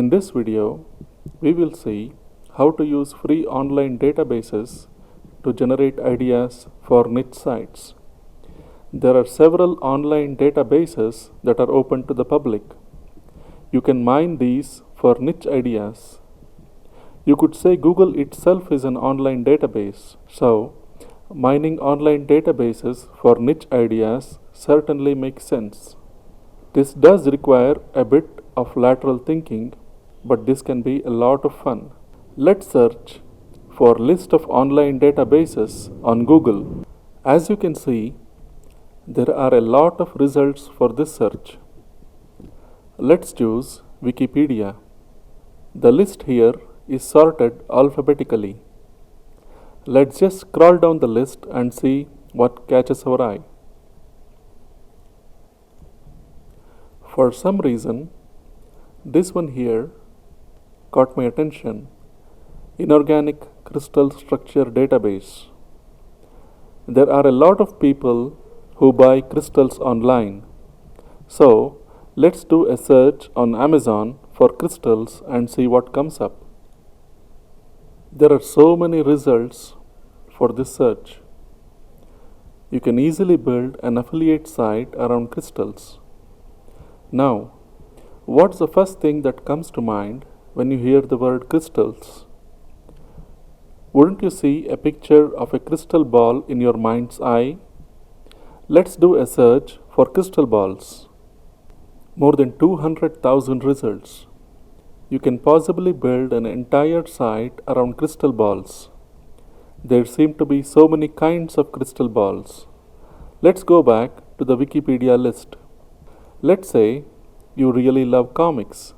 In this video, we will see how to use free online databases to generate ideas for niche sites. There are several online databases that are open to the public. You can mine these for niche ideas. You could say Google itself is an online database, so mining online databases for niche ideas certainly makes sense. This does require a bit of lateral thinking, but this can be a lot of fun. Let's search for list of online databases on Google. As you can see, there are a lot of results for this search. Let's choose Wikipedia. The list here is sorted alphabetically. Let's just scroll down the list and see what catches our eye. For some reason, this one here caught my attention. Inorganic Crystal Structure Database. There are a lot of people who buy crystals online. So, let's do a search on Amazon for crystals and see what comes up. There are so many results for this search. You can easily build an affiliate site around crystals. Now, what's the first thing that comes to mind when you hear the word crystals? Wouldn't you see a picture of a crystal ball in your mind's eye? Let's do a search for crystal balls. More than 200,000 results. You can possibly build an entire site around crystal balls. There seem to be so many kinds of crystal balls. Let's go back to the Wikipedia list. Let's say you really love comics.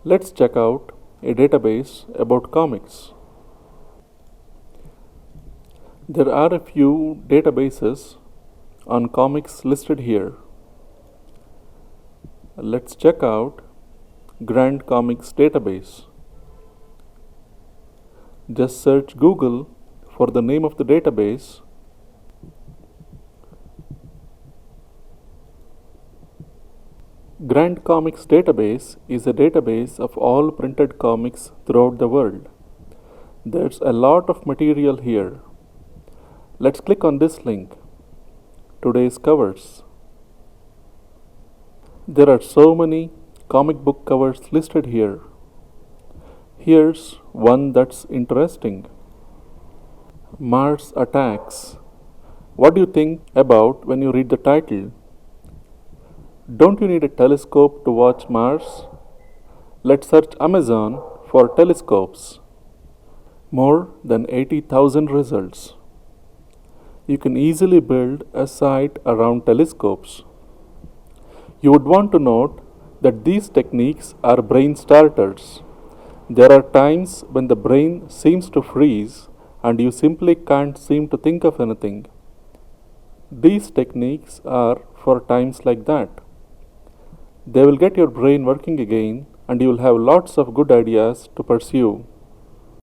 Let's check out a database about comics. There are a few databases on comics listed here. Let's check out Grand Comics database. Just search Google for the name of the database. Grand Comics database is a database of all printed comics throughout the world. There's a lot of material here. Let's click on this link. Today's covers. There are so many comic book covers listed here. Here's one that's interesting. Mars Attacks. What do you think about when you read the title? Don't you need a telescope to watch Mars? Let's search Amazon for telescopes. More than 80,000 results. You can easily build a site around telescopes. You would want to note that these techniques are brain starters. There are times when the brain seems to freeze and you simply can't seem to think of anything. These techniques are for times like that. They will get your brain working again and you will have lots of good ideas to pursue.